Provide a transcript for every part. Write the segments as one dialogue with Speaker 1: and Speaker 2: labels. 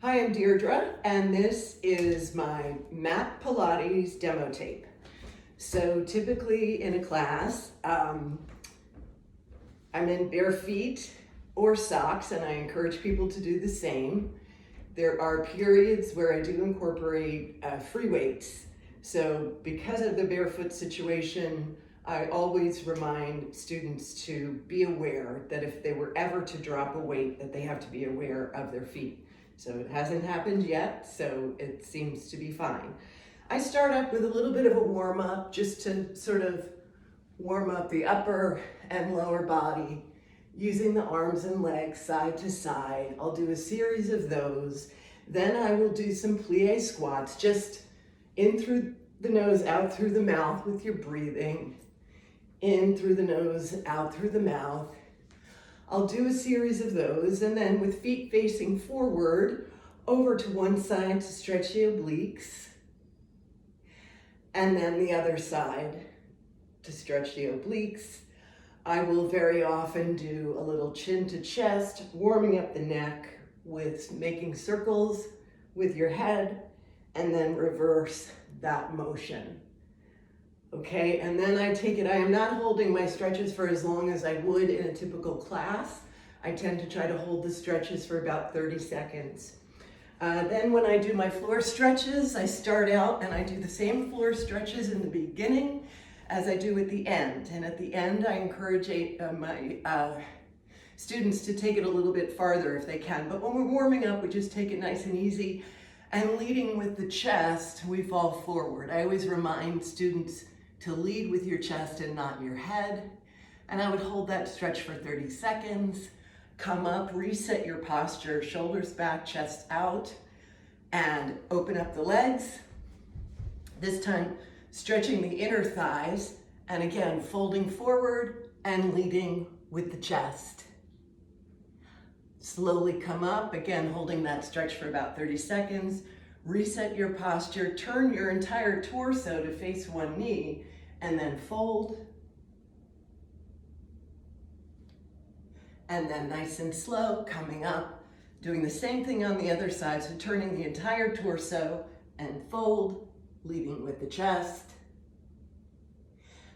Speaker 1: Hi, I'm Deirdre, and this is my mat Pilates demo tape. So typically in a class, I'm in bare feet or socks, and I encourage people to do the same. There are periods where I do incorporate free weights. So because of the barefoot situation, I always remind students to be aware that if they were ever to drop a weight, that they have to be aware of their feet. So it hasn't happened yet, so it seems to be fine. I start up with a little bit of a warm up just to sort of warm up the upper and lower body using the arms and legs side to side. I'll do a series of those. Then I will do some plie squats, just in through the nose, out through the mouth with your breathing. In through the nose, out through the mouth. I'll do a series of those, and then with feet facing forward, over to one side to stretch the obliques, and then the other side to stretch the obliques. I will very often do a little chin to chest, warming up the neck with making circles with your head, and then reverse that motion. Okay, and then I take it, I am not holding my stretches for as long as I would in a typical class. I tend to try to hold the stretches for about 30 seconds. Then when I do my floor stretches, I start out and I do the same floor stretches in the beginning as I do at the end. And at the end, I encourage my students to take it a little bit farther if they can. But when we're warming up, we just take it nice and easy. And leading with the chest, we fall forward. I always remind students to lead with your chest and not your head. And I would hold that stretch for 30 seconds. Come up, reset your posture, shoulders back, chest out, and open up the legs. This time, stretching the inner thighs, and again, folding forward and leading with the chest. Slowly come up, again, holding that stretch for about 30 seconds. Reset your posture, turn your entire torso to face one knee, and then fold. And then nice and slow, coming up, doing the same thing on the other side, so turning the entire torso and fold, leading with the chest.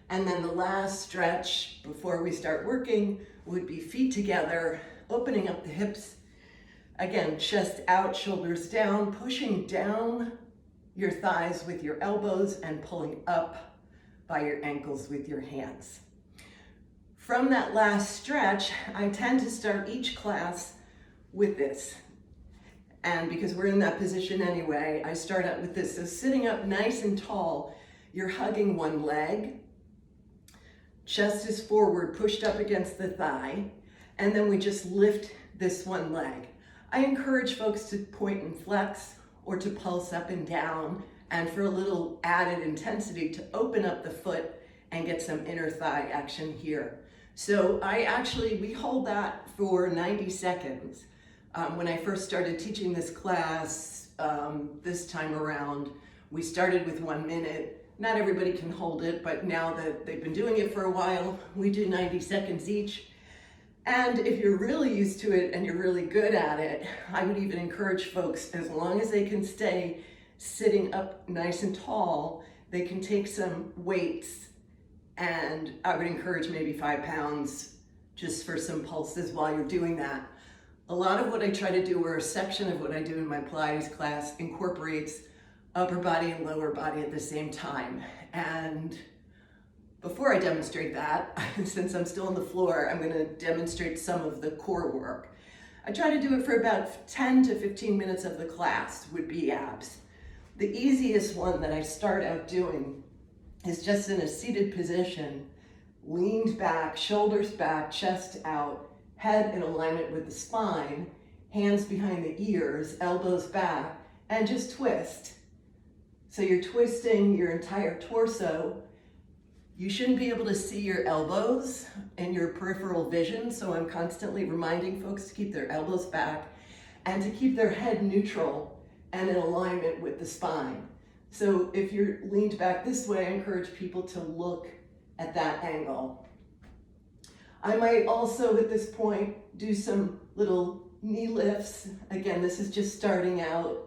Speaker 1: And then the last stretch before we start working would be feet together, opening up the hips. Again, chest out, shoulders down, pushing down your thighs with your elbows and pulling up by your ankles with your hands. From that last stretch, I tend to start each class with this. And because we're in that position anyway, I start out with this. So sitting up nice and tall, you're hugging one leg. Chest is forward, pushed up against the thigh. And then we just lift this one leg. I encourage folks to point and flex or to pulse up and down, and for a little added intensity to open up the foot and get some inner thigh action here. So we hold that for 90 seconds. When I first started teaching this class this time around, we started with 1 minute. Not everybody can hold it, but now that they've been doing it for a while, we do 90 seconds each. And if you're really used to it and you're really good at it, I would even encourage folks, as long as they can stay sitting up nice and tall, they can take some weights, and I would encourage maybe 5 pounds just for some pulses while you're doing that. A lot of what I try to do, or a section of what I do in my Pilates class, incorporates upper body and lower body at the same time. And before I demonstrate that, since I'm still on the floor, I'm going to demonstrate some of the core work. I try to do it for about 10 to 15 minutes of the class would be abs. The easiest one that I start out doing is just in a seated position, leaned back, shoulders back, chest out, head in alignment with the spine, hands behind the ears, elbows back, and just twist. So you're twisting your entire torso. You shouldn't be able to see your elbows in your peripheral vision, so I'm constantly reminding folks to keep their elbows back and to keep their head neutral and in alignment with the spine. So if you're leaned back this way, I encourage people to look at that angle. I might also at this point do some little knee lifts. Again, this is just starting out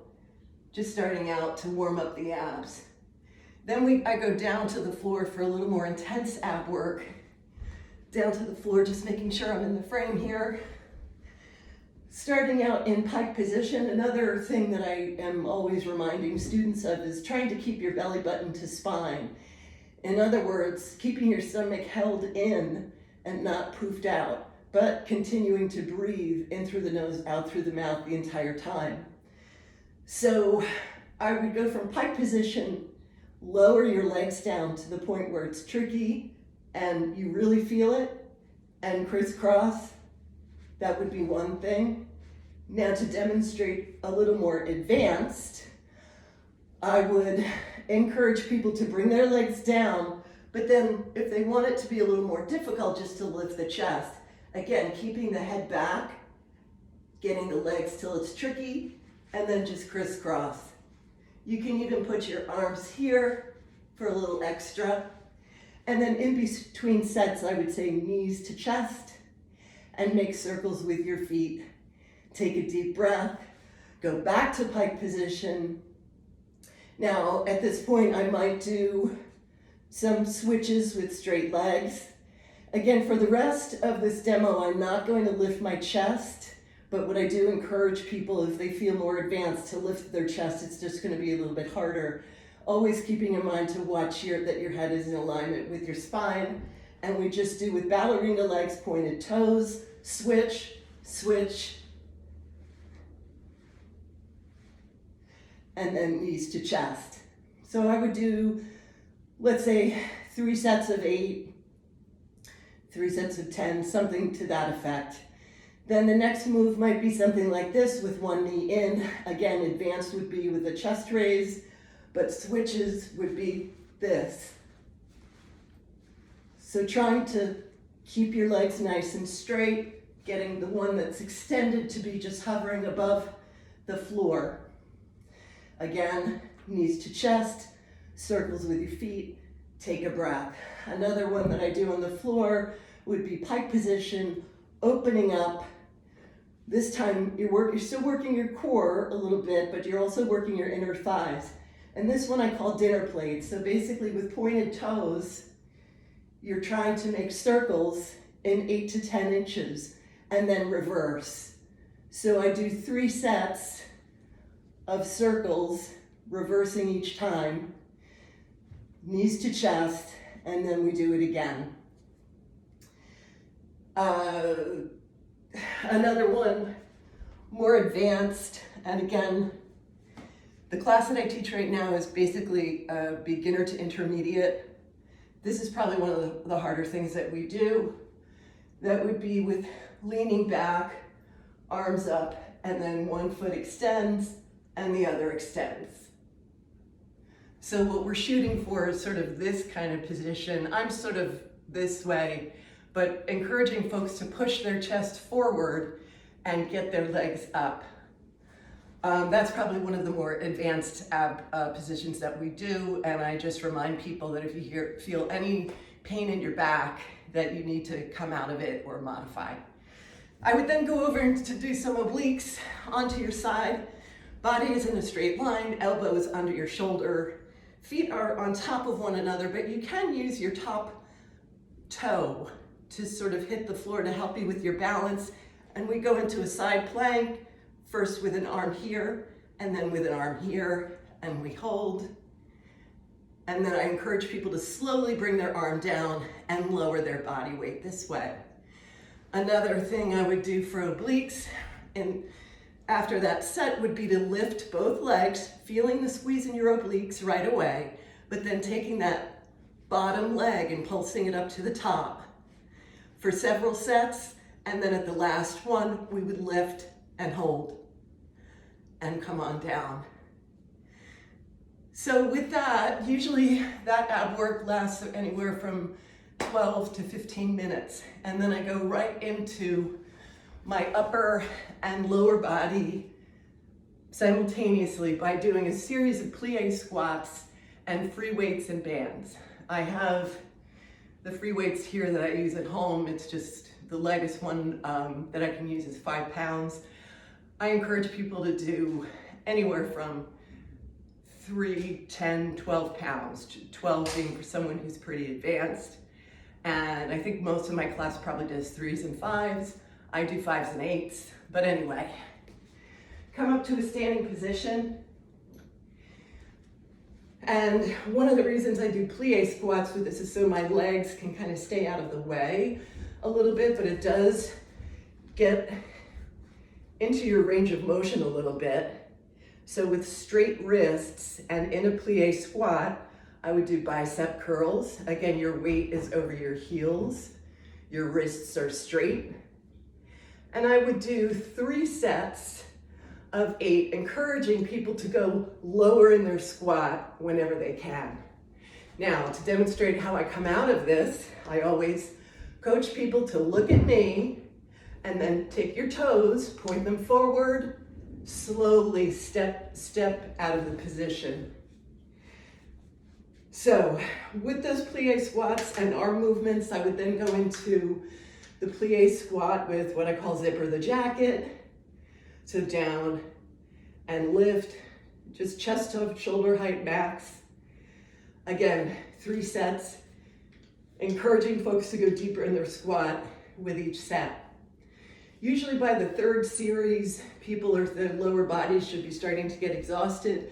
Speaker 1: to warm up the abs. Then I go down to the floor for a little more intense ab work. Down to the floor, just making sure I'm in the frame here. Starting out in pike position, another thing that I am always reminding students of is trying to keep your belly button to spine. In other words, keeping your stomach held in and not poofed out, but continuing to breathe in through the nose, out through the mouth the entire time. So I would go from pike position, lower your legs down to the point where it's tricky and you really feel it, and crisscross. That would be one thing. Now to demonstrate a little more advanced, I would encourage people to bring their legs down, but then if they want it to be a little more difficult, just to lift the chest. Again, keeping the head back, getting the legs till it's tricky, and then just crisscross. You can even put your arms here for a little extra. And then in between sets, I would say knees to chest, and make circles with your feet. Take a deep breath, go back to pike position. Now, at this point, I might do some switches with straight legs. Again, for the rest of this demo, I'm not going to lift my chest, but what I do encourage people, if they feel more advanced, to lift their chest. It's just going to be a little bit harder. Always keeping in mind to watch that your head is in alignment with your spine. And we just do with ballerina legs, pointed toes, switch, switch, and then knees to chest. So I would do, let's say, 3 sets of 8, 3 sets of 10, something to that effect. Then the next move might be something like this with one knee in. Again, advanced would be with a chest raise, but switches would be this. So trying to keep your legs nice and straight, getting the one that's extended to be just hovering above the floor. Again, knees to chest, circles with your feet, take a breath. Another one that I do on the floor would be pike position, opening up. This time you're still working your core a little bit, but you're also working your inner thighs. And this one I call dinner plates. So basically with pointed toes, you're trying to make circles in 8 to 10 inches and then reverse. So I do 3 sets of circles, reversing each time, knees to chest, and then we do it again. Another one, more advanced, and again, the class that I teach right now is basically a beginner to intermediate. This is probably one of the harder things that we do. That would be with leaning back, arms up, and then one foot extends and the other extends. So what we're shooting for is sort of this kind of position. I'm sort of this way, but encouraging folks to push their chest forward and get their legs up. That's probably one of the more advanced ab positions that we do, and I just remind people that if you feel any pain in your back, that you need to come out of it or modify. I would then go over to do some obliques onto your side. Body is in a straight line, elbows under your shoulder. Feet are on top of one another, but you can use your top toe to sort of hit the floor to help you with your balance. And we go into a side plank, first with an arm here, and then with an arm here, and we hold. And then I encourage people to slowly bring their arm down and lower their body weight this way. Another thing I would do for obliques, and after that set, would be to lift both legs, feeling the squeeze in your obliques right away, but then taking that bottom leg and pulsing it up to the top for several sets, and then at the last one, we would lift and hold and come on down. So with that, usually that ab work lasts anywhere from 12 to 15 minutes. And then I go right into my upper and lower body simultaneously by doing a series of plie squats and free weights and bands. I have the free weights here that I use at home. It's just the lightest one that I can use is 5 pounds. I encourage people to do anywhere from 3, 10, 12 pounds, 12 being for someone who's pretty advanced. And I think most of my class probably does 3s and 5s. I do 5s and 8s, but anyway. Come up to a standing position. And one of the reasons I do plie squats with this is so my legs can kind of stay out of the way a little bit, but it does get into your range of motion a little bit. So with straight wrists and in a plie squat, I would do bicep curls. Again, your weight is over your heels. Your wrists are straight. And I would do 3 sets of 8, encouraging people to go lower in their squat whenever they can. Now, to demonstrate how I come out of this, I always coach people to look at me and then take your toes, point them forward, slowly step out of the position. So with those plie squats and arm movements, I would then go into the plie squat with what I call zipper the jacket. So down and lift, just chest to shoulder height max. Again, 3 sets, encouraging folks to go deeper in their squat with each set. Usually by the 3rd series, people or their lower bodies should be starting to get exhausted.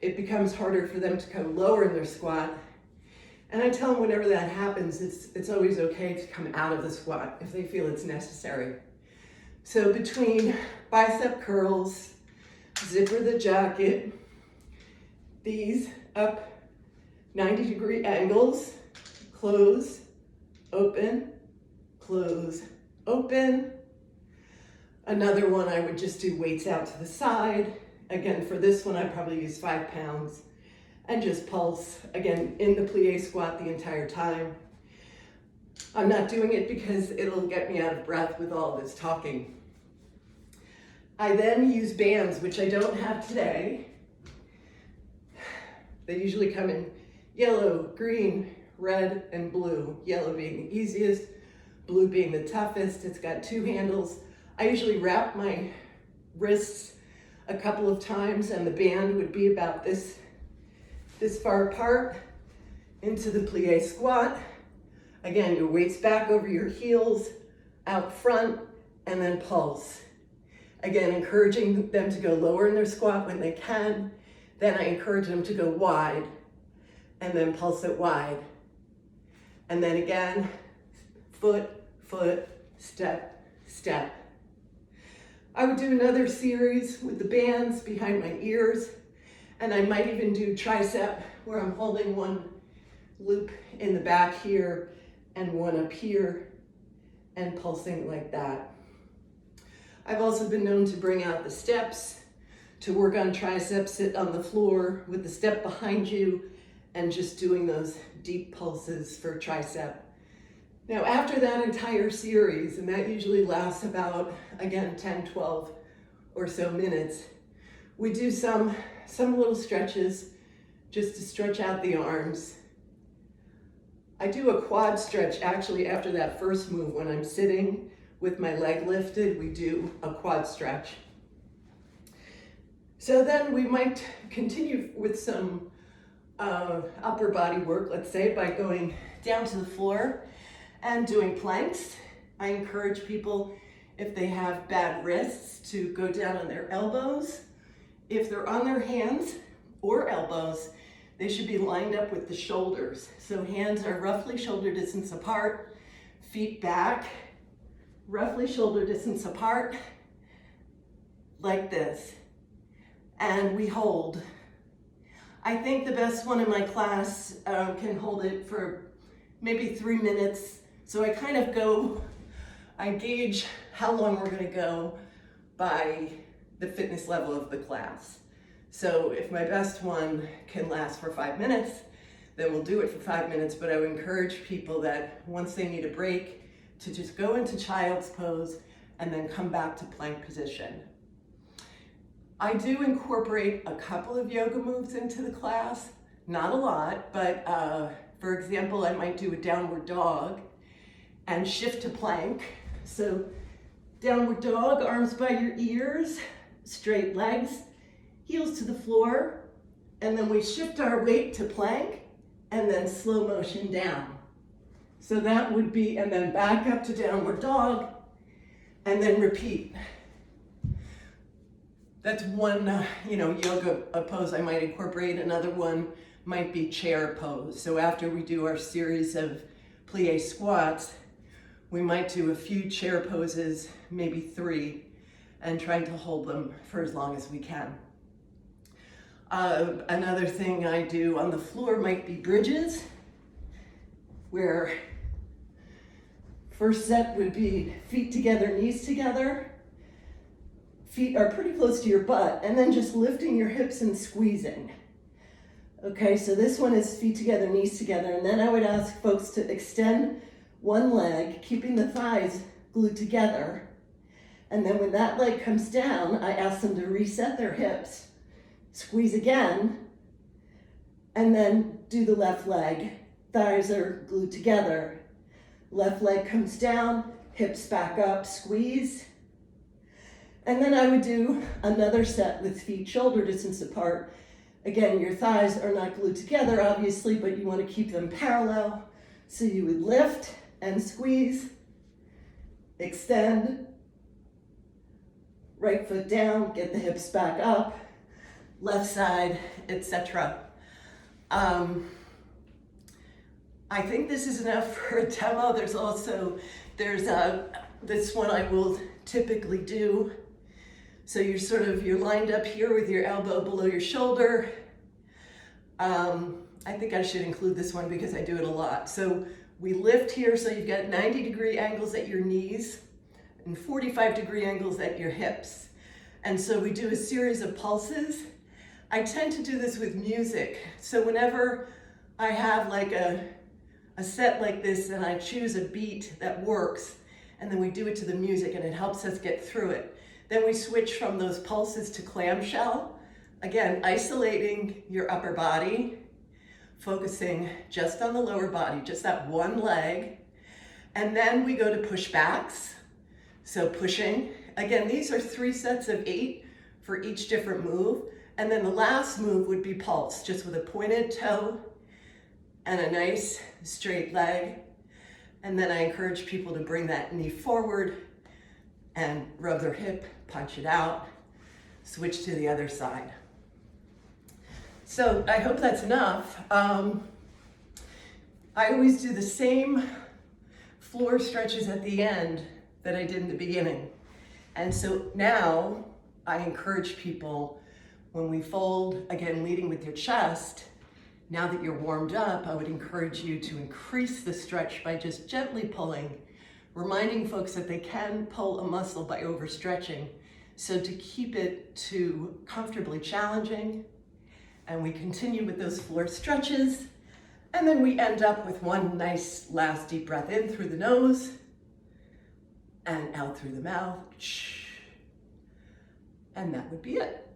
Speaker 1: It becomes harder for them to come lower in their squat. And I tell them whenever that happens, it's always okay to come out of the squat if they feel it's necessary. So between bicep curls, zipper the jacket, these up 90-degree angles, close, open, close, open. Another one, I would just do weights out to the side. Again, for this one, I probably use 5 pounds and just pulse, again, in the plie squat the entire time. I'm not doing it because it'll get me out of breath with all this talking. I then use bands, which I don't have today. They usually come in yellow, green, red, and blue. Yellow being the easiest, blue being the toughest. It's got 2 handles. I usually wrap my wrists a couple of times and the band would be about this far apart into the plie squat. Again, your weight's back over your heels, out front, and then pulse. Again, encouraging them to go lower in their squat when they can. Then I encourage them to go wide and then pulse it wide. And then again, foot, step, step. I would do another series with the bands behind my ears, and I might even do tricep where I'm holding one loop in the back here and one up here and pulsing like that. I've also been known to bring out the steps to work on triceps, sit on the floor with the step behind you and just doing those deep pulses for tricep. Now, after that entire series, and that usually lasts about, again, 10, 12 or so minutes, we do some little stretches just to stretch out the arms. I do a quad stretch actually after that first move. When I'm sitting with my leg lifted, we do a quad stretch. So then we might continue with some upper body work, let's say, by going down to the floor and doing planks. I encourage people, if they have bad wrists, to go down on their elbows. If they're on their hands or elbows, they should be lined up with the shoulders. So hands are roughly shoulder distance apart, feet back, roughly shoulder distance apart, like this. And we hold. I think the best one in my class can hold it for maybe 3 minutes. So I kind of I gauge how long we're gonna go by the fitness level of the class. So if my best one can last for 5 minutes, then we'll do it for 5 minutes, but I would encourage people that once they need a break to just go into child's pose and then come back to plank position. I do incorporate a couple of yoga moves into the class, not a lot, but for example, I might do a downward dog and shift to plank. So downward dog, arms by your ears, straight legs, heels to the floor, and then we shift our weight to plank, and then slow motion down. So that would be, and then back up to downward dog, and then repeat. That's one, yoga pose I might incorporate. Another one might be chair pose. So after we do our series of plie squats, we might do a few chair poses, maybe 3, and trying to hold them for as long as we can. Another thing I do on the floor might be bridges, where first set would be feet together, knees together. Feet are pretty close to your butt, and then just lifting your hips and squeezing. Okay, so this one is feet together, knees together, and then I would ask folks to extend one leg, keeping the thighs glued together. And then when that leg comes down, I ask them to reset their hips, squeeze again, and then do the left leg. Thighs are glued together. Left leg comes down, hips back up, squeeze. And then I would do another set with feet shoulder distance apart. Again, your thighs are not glued together, obviously, but you want to keep them parallel. So you would lift and squeeze, extend, right foot down, get the hips back up, left side, etc. I think this is enough for a demo. There's this one I will typically do. So you're lined up here with your elbow below your shoulder. I think I should include this one because I do it a lot. So we lift here, so you've got 90-degree angles at your knees and 45-degree angles at your hips. And so we do a series of pulses. I tend to do this with music. So whenever I have like a set like this and I choose a beat that works, and then we do it to the music and it helps us get through it. Then we switch from those pulses to clamshell. Again, isolating your upper body, focusing just on the lower body, just that one leg. And then we go to pushbacks. So pushing. Again, these are 3 sets of 8 for each different move. And then the last move would be pulse, just with a pointed toe and a nice straight leg. And then I encourage people to bring that knee forward and rub their hip, punch it out, switch to the other side. So I hope that's enough. I always do the same floor stretches at the end that I did in the beginning. And so now I encourage people, when we fold, again, leading with your chest, now that you're warmed up, I would encourage you to increase the stretch by just gently pulling, reminding folks that they can pull a muscle by overstretching. So to keep it to comfortably challenging, and we continue with those floor stretches, and then we end up with one nice last deep breath in through the nose and out through the mouth. And that would be it.